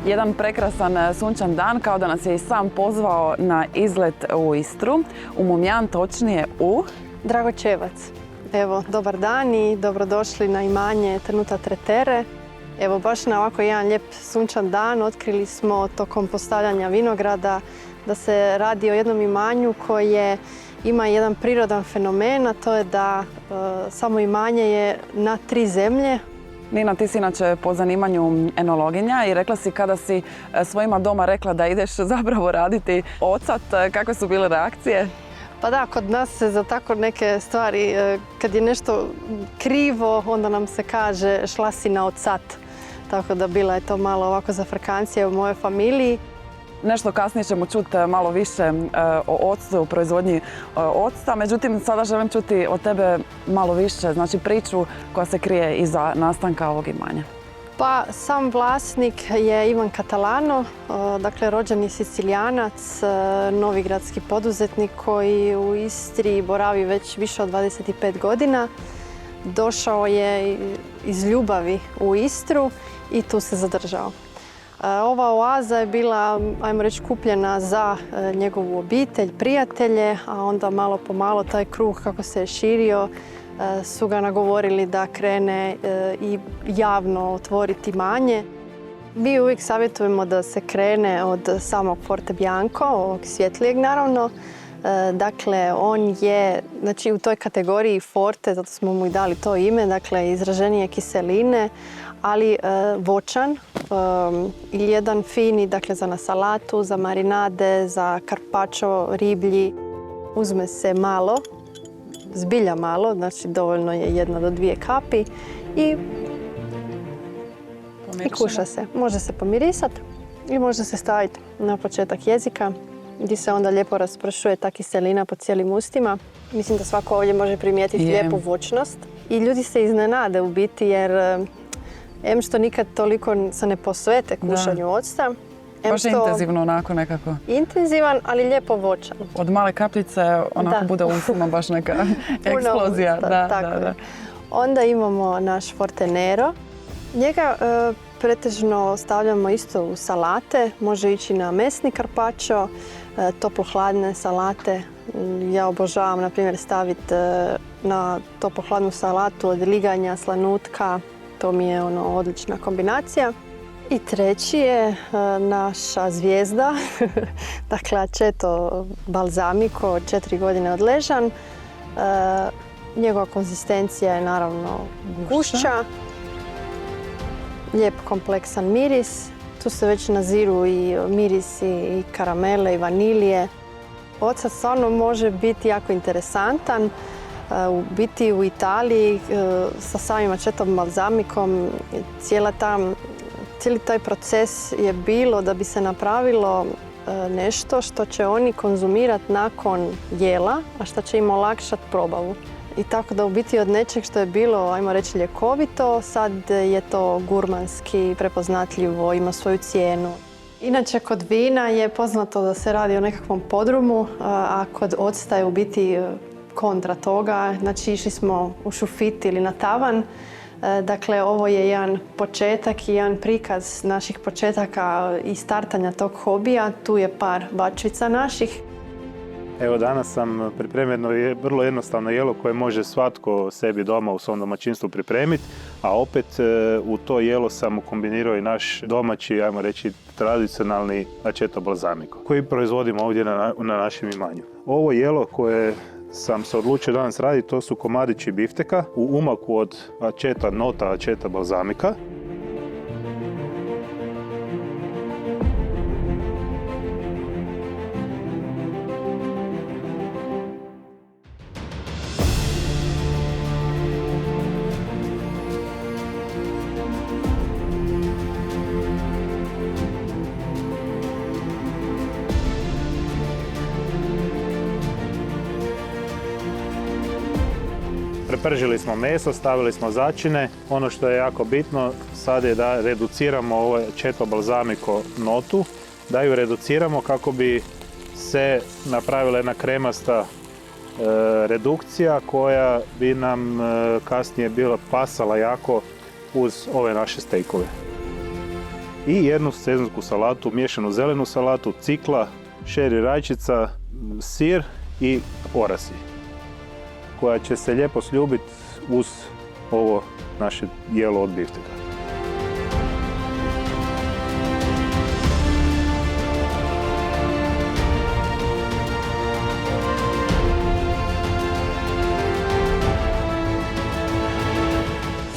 jedan prekrasan sunčan dan, kao da nas je i sam pozvao na izlet u Istru, u Mumjan, točnije u Dragočevac. Evo, dobar dan i dobrodošli na imanje Trnuta Tretere. Evo, baš na ovako jedan lijep sunčan dan otkrili smo tokom postavljanja vinograda da se radi o jednom imanju koje ima jedan prirodan fenomen, a to je da samo imanje je na 3 zemlje. Nina, ti si inače po zanimanju enologinja i rekla si kada si svojima doma rekla da ideš zapravo raditi ocat, kakve su bile reakcije? Pa da, kod nas se za tako neke stvari, kad je nešto krivo, onda nam se kaže šla si na ocat. Tako da bila je to malo ovako zafrkancija u mojoj familiji. Nešto kasnije ćemo čuti malo više o octu, o proizvodnji octa, međutim sada želim čuti od tebe malo više, znači priču koja se krije iza nastanka ovog imanja. Pa sam vlasnik je Ivan Catalano, dakle rođeni Sicilijanac, novigradski poduzetnik koji u Istri boravi već više od 25 godina. Došao je iz ljubavi u Istru i tu se zadržao. Ova oaza je bila, ajmo reći, kupljena za njegovu obitelj, prijatelje, a onda malo po malo taj krug kako se je širio su ga nagovorili da krene i javno otvoriti imanje. Mi uvijek savjetujemo da se krene od samog Forte Bianco, ovog svjetlijeg naravno. Dakle, on je u toj kategoriji Forte, zato smo mu i dali to ime, dakle izraženije kiseline, ali voćan ili jedan fini, dakle za na salatu, za marinade, za carpaccio riblji. Uzme se malo, zbilja malo, znači dovoljno je 1 do 2 kapi i kuša se. Može se pomirisati i može se staviti na početak jezika gdje se onda lijepo raspršuje ta kiselina po cijelim ustima. Mislim da svako ovdje može primijetiti lijepu voćnost. I ljudi se iznenade u biti jer em što nikad toliko se ne posvete kušanju octa. Baš intenzivno onako nekako. Intenzivan, ali lijepo voćan. Od male kapljice onako bude u ustima baš neka eksplozija. Da. Onda imamo naš Fortenero. Njega pretežno stavljamo isto u salate. Može ići na mesni carpaccio, toplo-hladne salate. Ja obožavam, na primjer, staviti na toplo-hladnu salatu od liganja, slanutka. To mi je odlična kombinacija. I treći je naša zvijezda, dakle Aceto balsamico, 4 godine odležan. Njegova konzistencija je naravno gušća, lijep kompleksan miris. Tu se već naziru i mirisi i karamele i vanilije. Ocat stvarno može biti jako interesantan. U biti u Italiji sa samim Acetom balsamicom cijeli taj proces je bilo da bi se napravilo nešto što će oni konzumirati nakon jela, a što će im olakšati probavu. I tako da u biti od nečeg što je bilo, ajmo reći, ljekovito, sad je to gurmanski, prepoznatljivo, ima svoju cijenu. Inače, kod vina je poznato da se radi o nekakvom podrumu, a kod octa je u biti kontra toga. Znači, išli smo u šufit ili na tavan. Dakle, ovo je jedan početak i jedan prikaz naših početaka i startanja tog hobija. Tu je par bačvica naših. Evo, danas sam pripremio jedno vrlo jednostavno jelo koje može svatko sebi doma u svom domaćinstvu pripremiti, a opet u to jelo sam kombinirao i naš domaći, ajmo reći, tradicionalni Aceto balsamico koji proizvodimo ovdje na našem imanju. Ovo jelo koje sam se odlučio danas raditi, to su komadići bifteka u umaku od nota Aceta balsamica. Prepržili smo meso, stavili smo začine. Ono što je jako bitno sad je da reduciramo ovo Aceto balsamico notu, da ju reduciramo kako bi se napravila jedna kremasta redukcija koja bi nam kasnije bila pasala jako uz ove naše stejkove. i jednu sezonsku salatu, miješanu zelenu salatu, cikla, šeri rajčica, sir i orasi, koja će se lijepo sljubiti uz ovo naše jelo od bifteka.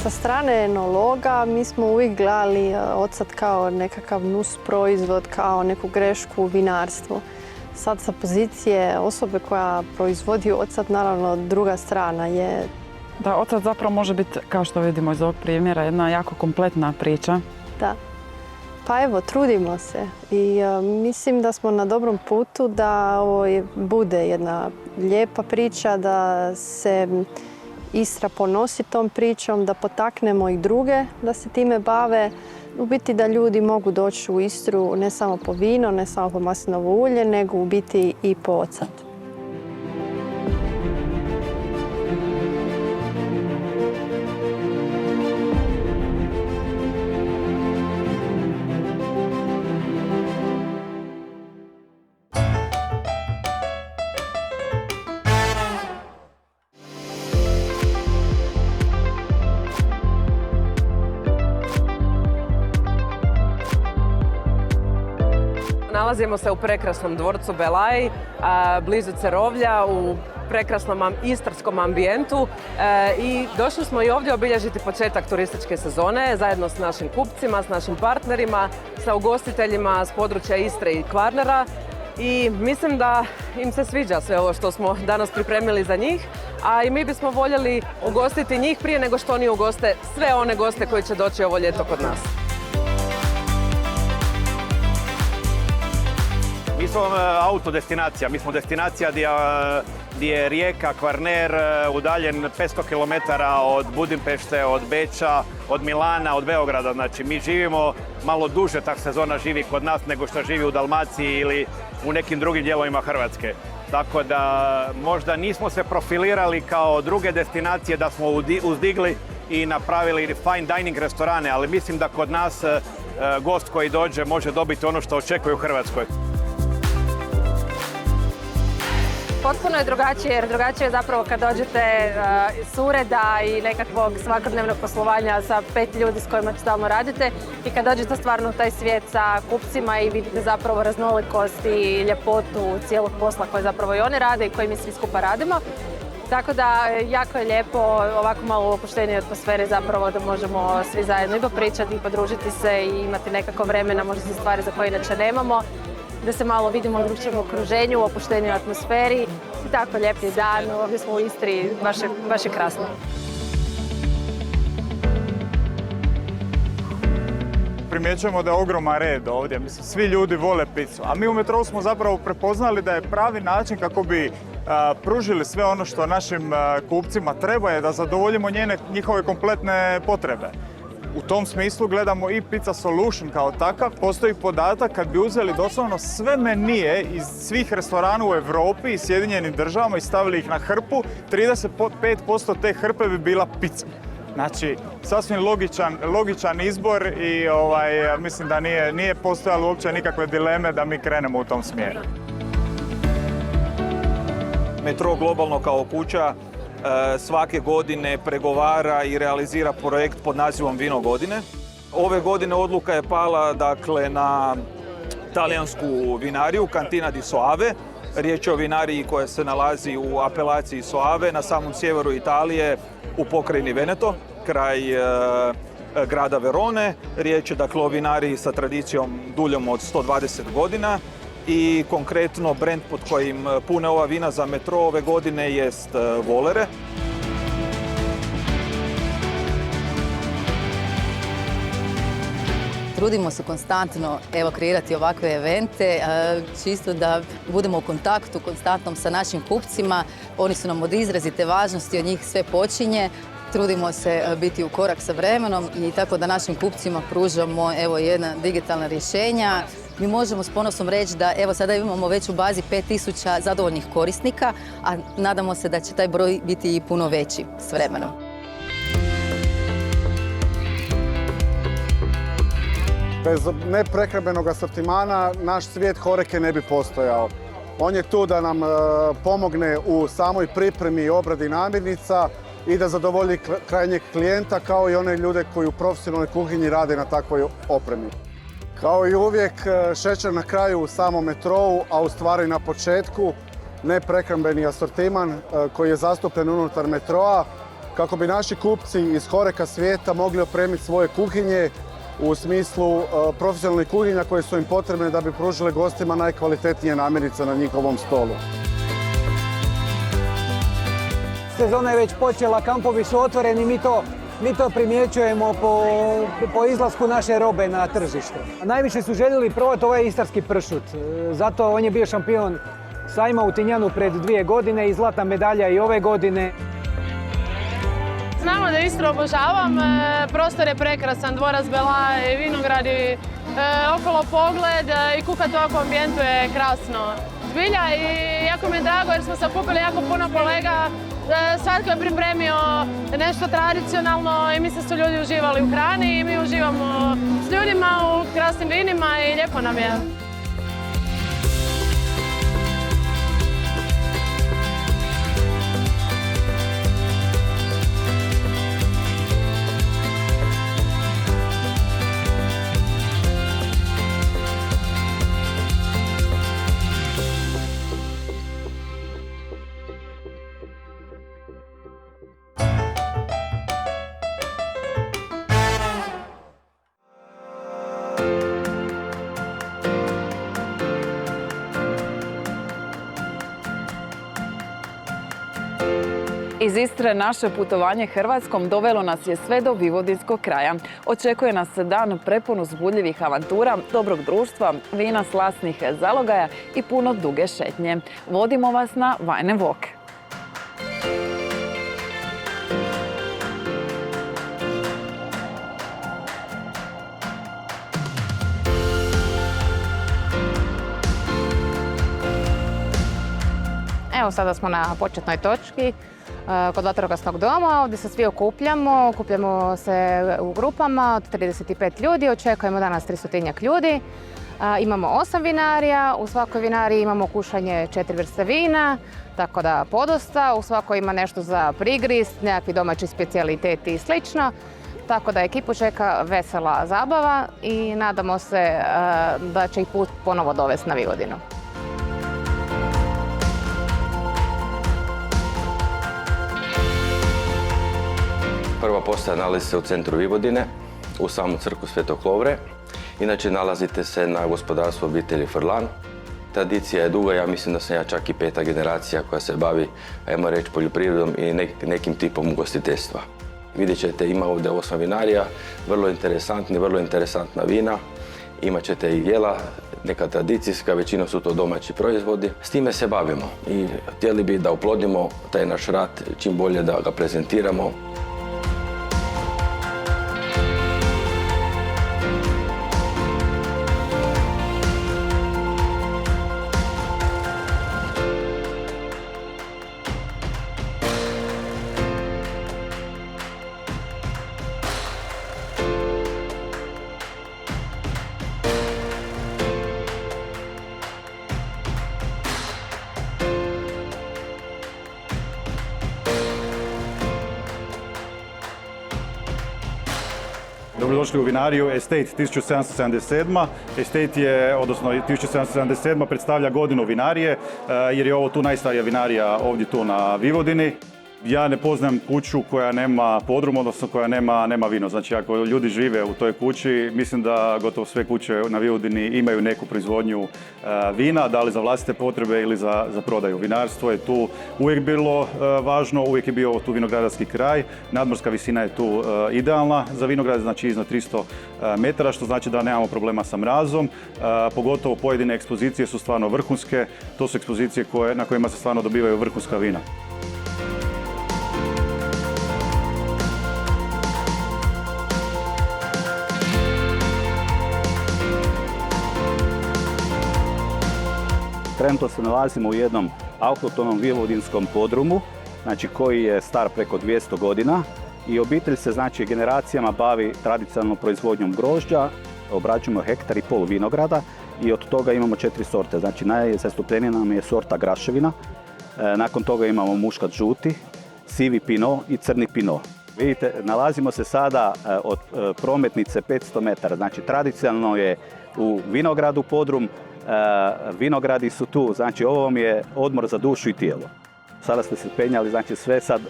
Sa strane enologa mi smo uvijek gledali ocat kao nekakav nus proizvod, kao neku grešku u vinarstvu. Sad sa pozicije osobe koja proizvodi ocat, naravno druga strana je... Da, ocat zapravo može biti, kao što vidimo iz ovog primjera, jedna jako kompletna priča. Da. Pa evo, trudimo se i mislim da smo na dobrom putu da ovo bude jedna lijepa priča, da se Istra ponosi tom pričom, da potaknemo i druge da se time bave. U biti da ljudi mogu doći u Istru ne samo po vino, ne samo po maslinovo ulje, nego u biti i po ocat. Nalazimo se u prekrasnom dvorcu Belaj, blizu Cerovlja, u prekrasnom istarskom ambijentu i došli smo i ovdje obilježiti početak turističke sezone zajedno s našim kupcima, s našim partnerima, sa ugostiteljima s područja Istre i Kvarnera i mislim da im se sviđa sve ovo što smo danas pripremili za njih, a i mi bismo voljeli ugostiti njih prije nego što oni ugoste sve one goste koji će doći ovo ljeto kod nas. Mi smo autodestinacija, mi smo destinacija gdje je Rijeka, Kvarner udaljen 500 km od Budimpešte, od Beča, od Milana, od Beograda. Znači mi živimo malo duže, ta sezona živi kod nas nego što živi u Dalmaciji ili u nekim drugim dijelovima Hrvatske. Tako da možda nismo se profilirali kao druge destinacije da smo uzdigli i napravili fine dining restorane, ali mislim da kod nas gost koji dođe može dobiti ono što očekuje u Hrvatskoj. Potpuno je drugačije, jer drugačije je zapravo kad dođete s ureda i nekakvog svakodnevnog poslovanja sa 5 ljudi s kojima stalno radite i kad dođete stvarno u taj svijet sa kupcima i vidite zapravo raznolikost i ljepotu cijelog posla koje zapravo i oni rade i koji mi svi skupa radimo. Tako da jako je lijepo ovako malo u opuštenoj atmosferi zapravo da možemo svi zajedno i popričati i podružiti se i imati nekako vremena, možda se stvari za koje inače nemamo. Da se malo vidimo u drugčijem okruženju, u opuštenoj atmosferi. I tako lijep je dan, ovdje smo u Istri, baš je krasno. Primjećujemo da je ogroman red ovdje, mislim, svi ljudi vole picu, a mi u Metrou smo zapravo prepoznali da je pravi način kako bi pružili sve ono što našim kupcima treba je da zadovoljimo njihove kompletne potrebe. U tom smislu gledamo i Pizza Solution kao takav. Postoji podatak kad bi uzeli doslovno sve menije iz svih restorana u Europi i Sjedinjenim državama i stavili ih na hrpu, 35% te hrpe bi bila pizza. Znači, sasvim logičan izbor i mislim da nije postojalo uopće nikakve dileme da mi krenemo u tom smjeru. Metro globalno kao kuća svake godine pregovara i realizira projekt pod nazivom Vino godine. Ove godine odluka je pala dakle, na talijansku vinariju Cantina di Soave. Riječ je o vinariji koja se nalazi u apelaciji Soave na samom sjeveru Italije u pokrajini Veneto, kraj grada Verone. Riječ je dakle, o vinariji sa tradicijom duljom od 120 godina. I konkretno brend pod kojim pune ova vina za Metro ove godine jest Volere. Trudimo se konstantno kreirati ovakve evente, čisto da budemo u kontaktu konstantnom sa našim kupcima. Oni su nam od izrazite važnosti, od njih sve počinje. Trudimo se biti u korak sa vremenom i tako da našim kupcima pružamo jedna digitalna rješenja. Mi možemo s ponosom reći da sada imamo već u bazi 5000 zadovoljnih korisnika, a nadamo se da će taj broj biti i puno veći s vremenom. Bez neprehrambenog asortimana naš svijet horeke ne bi postojao. On je tu da nam pomogne u samoj pripremi i obradi namirnica i da zadovolji krajnjeg klijenta kao i one ljude koji u profesionalnoj kuhinji rade na takvoj opremi. Kao i uvijek, šećer na kraju u samom metrou, a u stvari na početku, neprehrambeni asortiman koji je zastupljen unutar metroa kako bi naši kupci iz horeka svijeta mogli opremiti svoje kuhinje u smislu profesionalnih kuhinja koje su im potrebne da bi pružile gostima najkvalitetnije namirnice na njihovom stolu. Sezona je već počela, kampovi su otvoreni, mi to primjećujemo po izlasku naše robe na tržište. Najviše su željeli probati ovaj istarski pršut, zato on je bio šampion sajma u Tinjanu pred 2 godine i zlatna medalja i ove godine. Znamo da Istru obožavam, prostor je prekrasan, dvorac Belaj, vinogradi, okolo pogled i kuhati u ovakvom ambijentu je krasno. Zbilja i jako mi je drago jer smo se okupili jako puno kolega, svatko je pripremio nešto tradicionalno i mislim da su ljudi uživali u hrani i mi uživamo s ljudima u krasnim vinima i lijepo nam je. Iz Istre naše putovanje Hrvatskom dovelo nas je sve do Vivodinskog kraja. Očekuje nas dan prepun uzbudljivih avantura, dobrog društva, vina slasnih zalogaja i puno duge šetnje. Vodimo vas na Vajne Walk. Evo sada smo na početnoj točki kod vatrogasnog doma. Ovdje se svi okupljamo se u grupama od 35 ljudi, očekujemo danas 300-tinjak ljudi. Imamo 8 vinarija, u svakoj vinariji imamo kušanje 4 vrste vina, tako da podosta, u svakoj ima nešto za prigrist, nekakvi domaći specijaliteti i slično. Tako da ekipu čeka vesela zabava i nadamo se da će ih put ponovo dovesti na Vivodinu. Prva postaja nalazi se u centru Vivodine, u samu crkvu Svetog Lovre. Inače nalazite se na gospodarstvu obitelji Frlan. Tradicija je duga, ja mislim da sam ja čak i 5. generacija koja se bavi, ajmo reći, poljoprivredom i nekim tipom ugostiteljstva. Vidjet ćete, ima ovdje 8 vinarija, vrlo interesantna vina. Imat ćete i jela, neka tradicijska, većinom su to domaći proizvodi. S time se bavimo i htjeli bi da uplodimo taj naš rad čim bolje da ga prezentiramo. Dobrodošli u vinariju Estate 1777. Estate je, odnosno 1777. predstavlja godinu vinarije, jer je ovo tu najstarija vinarija ovdje tu na Vivodini. Ja ne poznam kuću koja nema podrum, odnosno koja nema vino. Znači, ako ljudi žive u toj kući, mislim da gotovo sve kuće na Vivodini imaju neku proizvodnju vina, da li za vlastite potrebe ili za prodaju. Vinarstvo je tu uvijek bilo važno, uvijek je bio tu vinogradarski kraj. Nadmorska visina je tu idealna za vinograd, znači iznad 300 metara, što znači da nemamo problema sa mrazom. Pogotovo pojedine ekspozicije su stvarno vrhunske. To su ekspozicije na kojima se stvarno dobivaju vrhunska vina. Trenutno se nalazimo u jednom autohtonom vivodinskom podrumu, znači koji je star preko 200 godina i obitelj se znači generacijama bavi tradicionalnom proizvodnjom grožđa, obrađujemo 1,5 hektara vinograda i od toga imamo 4 sorte. Znači najzastupljenija nam je sorta Graševina, nakon toga imamo muškat žuti, sivi Pinot i crni Pinot. Vidite, nalazimo se sada od prometnice 500 metara, znači tradicionalno je u vinogradu Podrum, vinogradi su tu, znači ovo vam je odmor za dušu i tijelo. Sada ste se penjali, znači sve sad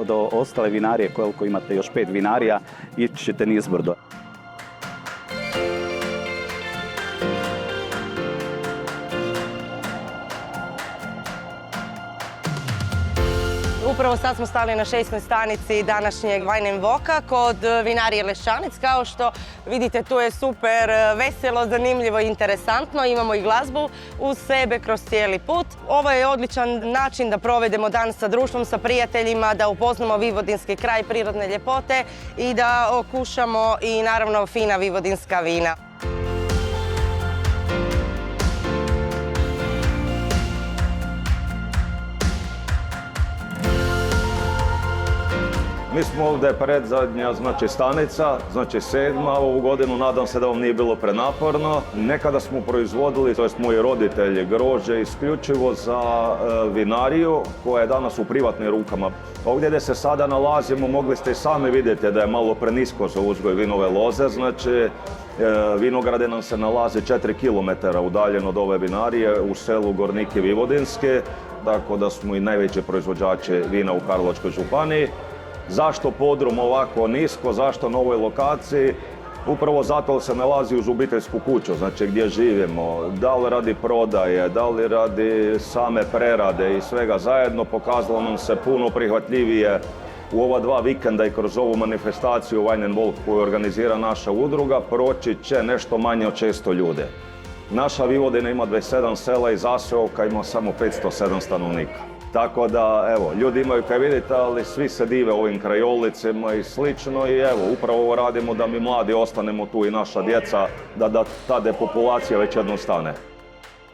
do ostale vinarije, koliko imate još 5 vinarija, ići ćete nizbrdo. Upravo sad smo stali na 6. stanici današnjeg Wine & Woka kod vinarije Lešćanec. Kao što vidite, tu je super veselo, zanimljivo i interesantno. Imamo i glazbu uz sebe kroz cijeli put. Ovo je odličan način da provedemo dan sa društvom, sa prijateljima, da upoznamo vivodinski kraj, prirodne ljepote i da okušamo i naravno fina vivodinska vina. Mi smo ovdje predzadnja, znači stanica, znači 7. ovu godinu, nadam se da vam nije bilo prenaporno. Nekada smo proizvodili, to jest moji roditelji, grožđe isključivo za vinariju koja je danas u privatnim rukama. Ovdje gdje se sada nalazimo, mogli ste i sami vidjeti da je malo prenisko za uzgoj vinove loze, znači vinograde nam se nalaze 4 km udaljeno od ove vinarije u selu Gorniki Vivodinske, tako da smo i najveći proizvođači vina u Karlovačkoj županiji. Zašto Podrum ovako nisko, zašto na ovoj lokaciji? Upravo zato se nalazi uz obiteljsku kuću, znači gdje živimo. Da li radi prodaje, da li radi same prerade i svega zajedno, pokazalo nam se puno prihvatljivije u ova 2 vikenda i kroz ovu manifestaciju Wine & Walk koju organizira naša udruga proći će nešto manje od 600 ljudi. Naša Vivodina ima 27 sela i zaseoka, ima samo 507 stanovnika. Tako da, evo, ljudi imaju kaj vidjeti, ali svi se dive ovim krajolicima i slično i evo, upravo ovo radimo da mi mladi ostanemo tu i naša djeca, da ta depopulacija već jednom stane.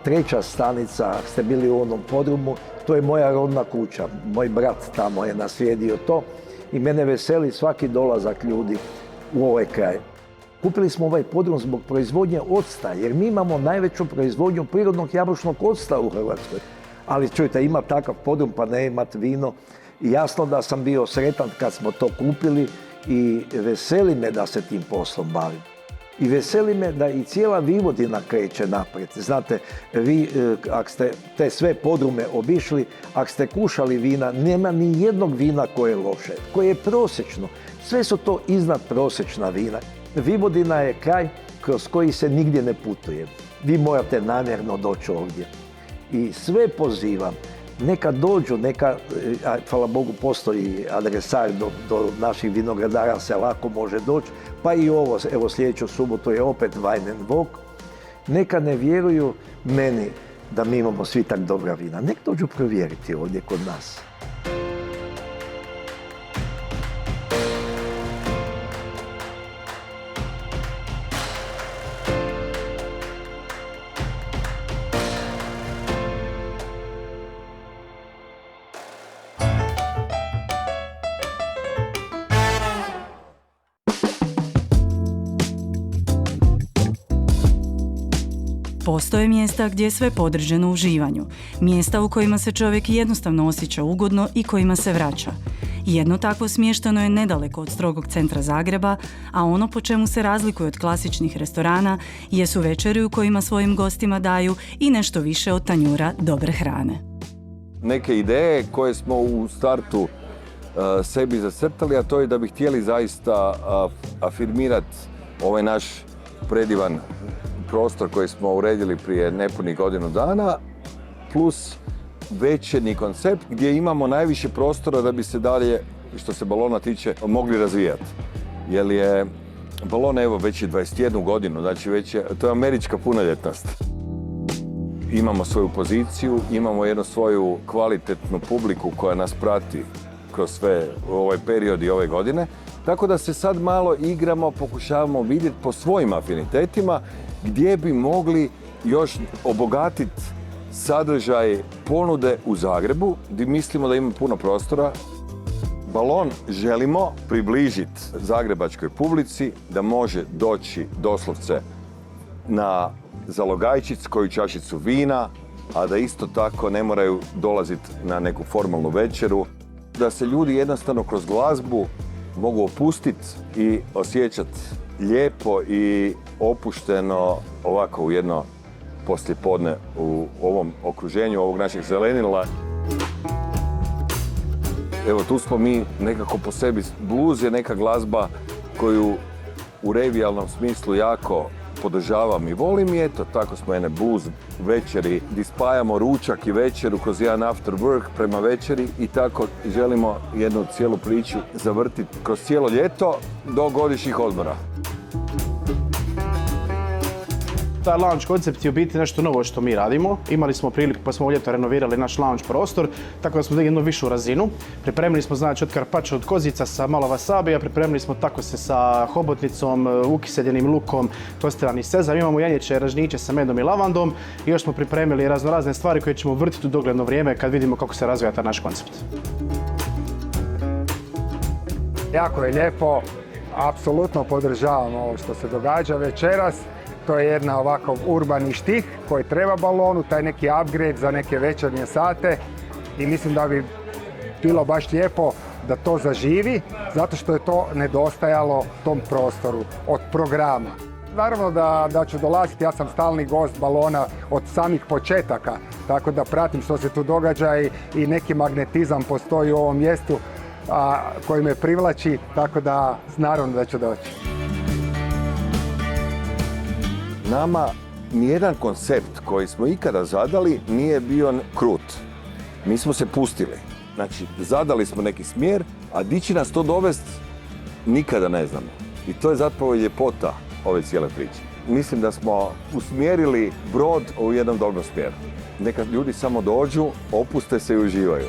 3. stanica, ste bili u onom Podrumu, to je moja rodna kuća. Moj brat tamo je naslijedio to i mene veseli svaki dolazak ljudi u ovaj kraj. Kupili smo ovaj Podrum zbog proizvodnje octa, jer mi imamo najveću proizvodnju prirodnog jabučnog octa u Hrvatskoj. Ali čujte, ima takav Podrum pa ne imat vino. I jasno da sam bio sretan kad smo to kupili i veseli me da se tim poslom bavim. I veseli me da i cijela Vivodina kreće naprijed. Znate, vi, ako ste te sve podrume obišli, ako ste kušali vina, nema ni jednog vina koje je loše, koje je prosječno. Sve su to iznad prosječna vina. Vivodina je kraj kroz koji se nigdje ne putuje. Vi morate namjerno doći ovdje. I sve pozivam, neka dođu, neka, hvala Bogu, postoji adresar do naših vinogradara, se lako može doći, pa i ovo, evo sljedeću subotu je opet Wine & Walk. Neka ne vjeruju meni da mi imamo svi tak dobra vina. Nek dođu provjeriti ovdje kod nas. Postoje mjesta gdje je sve podređeno uživanju, mjesta u kojima se čovjek jednostavno osjeća ugodno i kojima se vraća. Jedno takvo smješteno je nedaleko od strogog centra Zagreba, a ono po čemu se razlikuje od klasičnih restorana jesu večeri u kojima svojim gostima daju i nešto više od tanjura dobre hrane. Neke ideje koje smo u startu sebi zacrtali, a to je da bi htjeli zaista afirmirati ovaj naš predivan prostor koji smo uredili prije nepunih godinu dana, plus večernji koncept gdje imamo najviše prostora da bi se dalje, što se balona tiče, mogli razvijati. Jer je balon evo već je 21 godinu, znači već je, to je američka punoljetnost. Imamo svoju poziciju, imamo jednu svoju kvalitetnu publiku koja nas prati kroz sve ovaj period i ove godine, tako da se sad malo igramo, pokušavamo vidjeti po svojim afinitetima gdje bi mogli još obogatiti sadržaj ponude u Zagrebu, gdje mislimo da ima puno prostora. Balon želimo približiti zagrebačkoj publici da može doći doslovce na zalogajčić koju čašicu vina, a da isto tako ne moraju dolaziti na neku formalnu večeru. Da se ljudi jednostavno kroz glazbu mogu opustiti i osjećati lijepo i opušteno ovako u jedno poslijepodne u ovom okruženju ovog našeg zelenila. Evo, tu smo mi nekako po sebi. Blues je neka glazba koju u revijalnom smislu jako podržavam i volim i eto, tako smo jedne blues večeri gdje spajamo ručak i večeru kroz jedan after work prema večeri i tako želimo jednu cijelu priču zavrtiti kroz cijelo ljeto do godišnjih odmora. Taj lounge koncept je u biti nešto novo što mi radimo. Imali smo priliku pa smo u ljeto renovirali naš lounge prostor, tako da smo digli jednu višu razinu. Pripremili smo znači od karpača od kozica sa malo wasabija, pripremili smo takose sa hobotnicom, ukiseljenim lukom, tostirani sezam. Imamo janjeće, ražnjiće sa medom i lavandom i još smo pripremili raznorazne stvari koje ćemo vrtiti u dogledno vrijeme kad vidimo kako se razvija taj naš koncept. Jako je lijepo, apsolutno podržavam ovo što se događa večeras. To je jedna ovakav urbani štih koji treba balonu, taj neki upgrade za neke večernje sate i mislim da bi bilo baš lijepo da to zaživi, zato što je to nedostajalo tom prostoru od programa. Naravno da ću dolaziti, ja sam stalni gost balona od samih početaka, tako da pratim što se tu događa i neki magnetizam postoji u ovom mjestu koji me privlači, tako da naravno da ću doći. Nama nijedan koncept koji smo ikada zadali nije bio krut. Mi smo se pustili. Znači, zadali smo neki smjer, a di će nas to dovesti, nikada ne znamo. I to je zapravo ljepota ove cijele priče. Mislim da smo usmjerili brod u jednom dobrom smjeru. Neka ljudi samo dođu, opuste se i uživaju.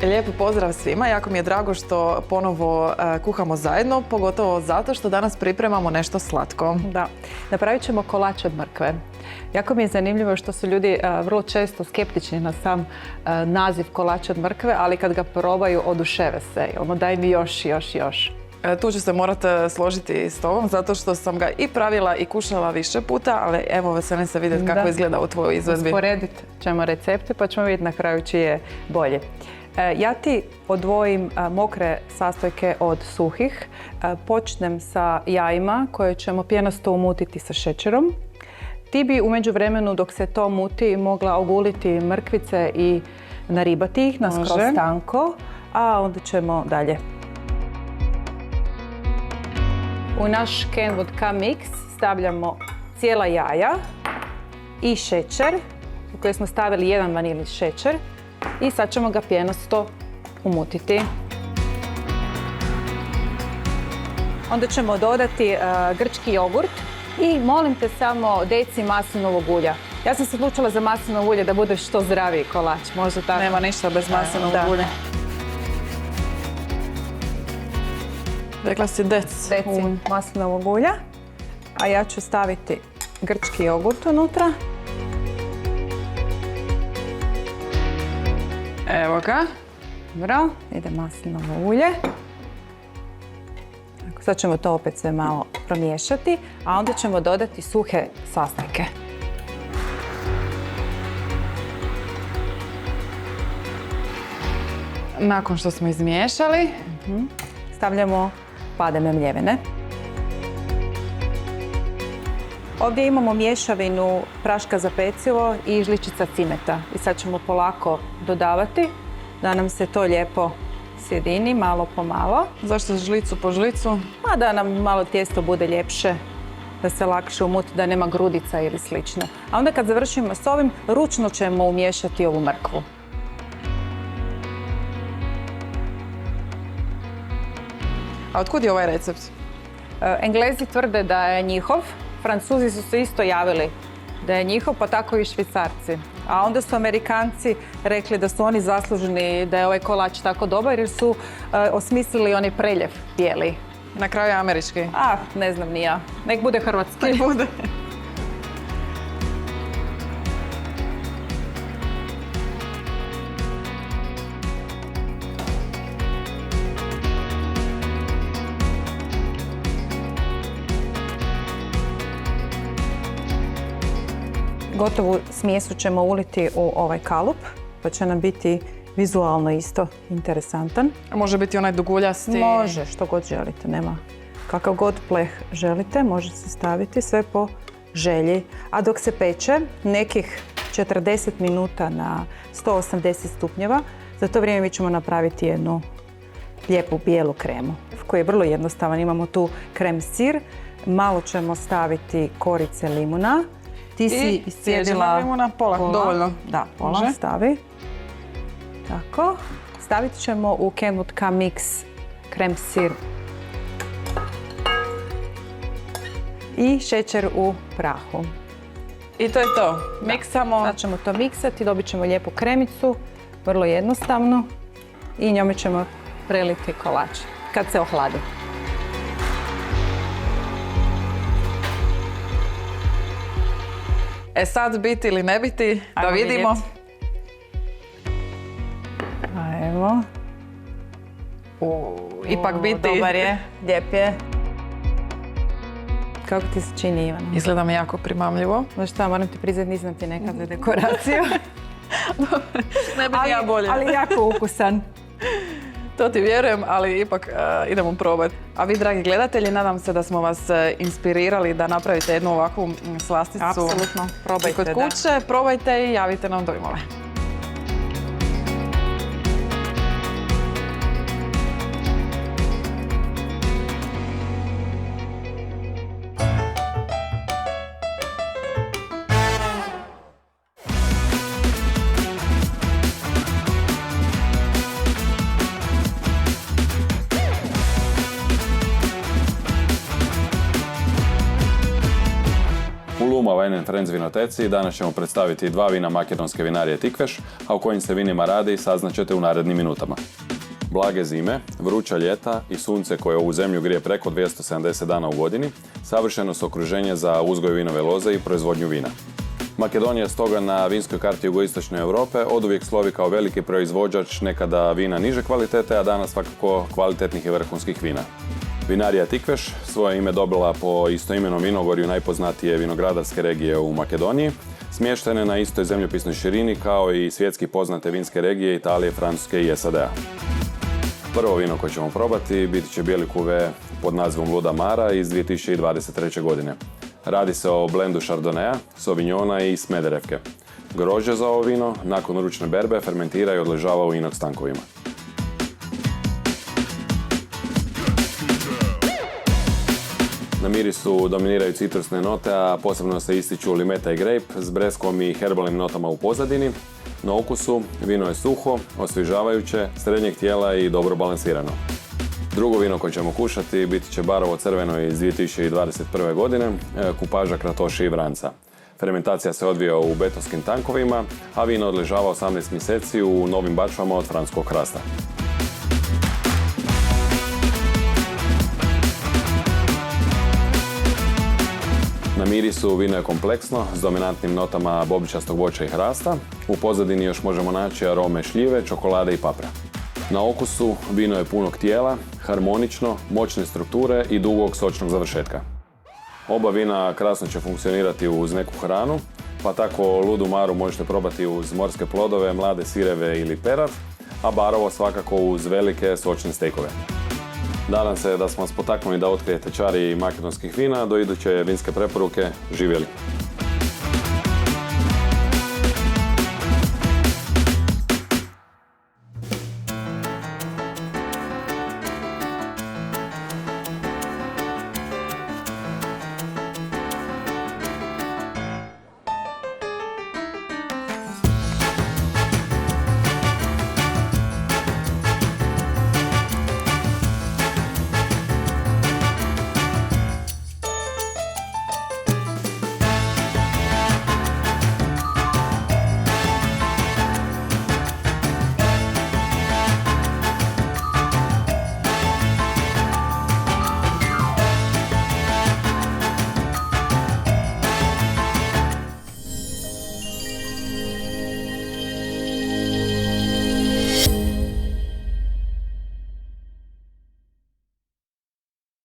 Lijepo pozdrav svima, jako mi je drago što ponovo kuhamo zajedno, pogotovo zato što danas pripremamo nešto slatko. Da, napravit ćemo kolač od mrkve. Jako mi je zanimljivo što su ljudi vrlo često skeptični na sam naziv kolač od mrkve, ali kad ga probaju oduševe se. Daj mi još. Tu ću se morati složiti s tobom, zato što sam ga i pravila i kušala više puta, ali evo, veselim se vidjeti kako izgleda u tvojoj izvedbi. Usporedit ćemo recepte pa ćemo vidjeti na kraju čiji je bolje. Ja ti odvojim mokre sastojke od suhih. Počnem sa jajima koje ćemo pjenasto umutiti sa šećerom. Ti bi u međuvremenu dok se to muti mogla oguliti mrkvice i naribati ih na skroz tanko, a onda ćemo dalje. U naš Ken Vodka mix stavljamo cijela jaja i šećer u koji smo stavili jedan vanilin šećer. I sad ćemo ga pjenasto umutiti. Onda ćemo dodati grčki jogurt i molim te samo deci maslinovog ulja. Ja sam se odlučila za maslinovo ulje da bude što zdraviji kolač. Možda tako. Nema ništa bez maslinovog ulja. Rekla si deci maslinovog ulja. A ja ću staviti grčki jogurt unutra. Evo ga. Dobro, ide maslinovo ulje. Sad ćemo to opet sve malo promiješati, a onda ćemo dodati suhe sastojke. Nakon što smo izmiješali, stavljamo bademe mljevene. Ovdje imamo mješavinu praška za pecivo i žličica cimeta. I sad ćemo polako dodavati da nam se to lijepo sjedini, malo po malo. Zašto žlicu po žlicu? Da nam malo tijesto bude ljepše, da se lakše umuti, da nema grudica ili slično. A onda kad završimo s ovim, ručno ćemo umiješati ovu mrkvu. A otkud je ovaj recept? Englezi tvrde da je njihov. Francuzi su se isto javili da je njihov, pa tako i Švicarci. A onda su Amerikanci rekli da su oni zaslužni da je ovaj kolač tako dobar jer su osmislili onaj preljev bijeli. Na kraju je američki. Ne znam ni ja. Nek bude hrvatski. Nek bude. Gotovu smjesu ćemo uliti u ovaj kalup, pa će nam biti vizualno isto interesantan. A može biti onaj duguljasti? Može, što god želite, nema. Kakav god pleh želite, može se staviti sve po želji. A dok se peče, nekih 40 minuta na 180 stupnjeva, za to vrijeme mi ćemo napraviti jednu lijepu bijelu kremu, koji je vrlo jednostavan. Imamo tu krem sir, malo ćemo staviti korice limuna. Ti si iscijedila limuna, pola, dovoljno. Da, pola Može. stavi. Tako. Stavit ćemo u Kenwood K-Mix krem sir i šećer u prahu. I to je to. Miksamo. Sad ćemo to miksati, dobit ćemo lijepu kremicu, vrlo jednostavno. I njome ćemo preliti kolač kad se ohladi. E sad biti ili ne biti, da Ajmo vidimo. vidjeti. Ajmo. Ipak biti. Dobar je, lijep je. Kako ti se čini, Ivana? Izgleda mi jako primamljivo. Znaš šta, moram ti priznati, nisam ti nekad za dekoraciju. Ne bi ni ja bolje. Ali jako ukusan. To ti vjerujem, ali ipak idemo probati. A vi, dragi gledatelji, nadam se da smo vas inspirirali da napravite jednu ovakvu slasticu. Apsolutno, probajte, kod kuće. Probajte i javite nam dojmove. U Luma Wine & Friends vinoteci danas ćemo predstaviti 2 vina makedonske vinarije Tikveš, a o kojim se vinima radi saznaćete u narednim minutama. Blage zime, vruća ljeta i sunce koje ovu zemlju grije preko 270 dana u godini, savršeno su okruženje za uzgoj vinove loze i proizvodnju vina. Makedonija stoga na vinskoj karti jugoistočne Europe oduvijek slovi kao veliki proizvođač nekada vina niže kvalitete, a danas svakako kvalitetnih i vrhunskih vina. Vinarija Tikveš svoje ime dobila po istoimenom vinogorju najpoznatije vinogradarske regije u Makedoniji, smještene na istoj zemljopisnoj širini kao i svjetski poznate vinske regije Italije, Francuske i SAD-a. Prvo vino koje ćemo probati biti će bijeli kuve pod nazivom Luda Mara iz 2023. godine. Radi se o blendu Chardonnaya, Sauvignona i Smederevke. Grožđe za ovo vino nakon ručne berbe fermentira i odležava u inox tankovima. Na mirisu dominiraju citrusne note, a posebno se ističu limeta i grape s breskom i herbalnim notama u pozadini. Na okusu vino je suho, osvježavajuće, srednjeg tijela i dobro balansirano. Drugo vino koje ćemo kušati biti će Barovo crveno iz 2021. godine, kupaža Kratoši i Vranca. Fermentacija se odvija u betonskim tankovima, a vino odležava 18 mjeseci u novim bačvama od francuskog hrasta. Na mirisu vino je kompleksno, s dominantnim notama bobičastog voća i hrasta. U pozadini još možemo naći arome šljive, čokolade i papra. Na okusu vino je punog tijela, harmonično, moćne strukture i dugog sočnog završetka. Oba vina krasno će funkcionirati uz neku hranu, pa tako Ludu Maru možete probati uz morske plodove, mlade sireve ili perad, a Barovo svakako uz velike sočne stekove. Nadam se da smo vas potaknuli da otkrijete čari makedonskih vina. Do iduće vinske preporuke, živjeli!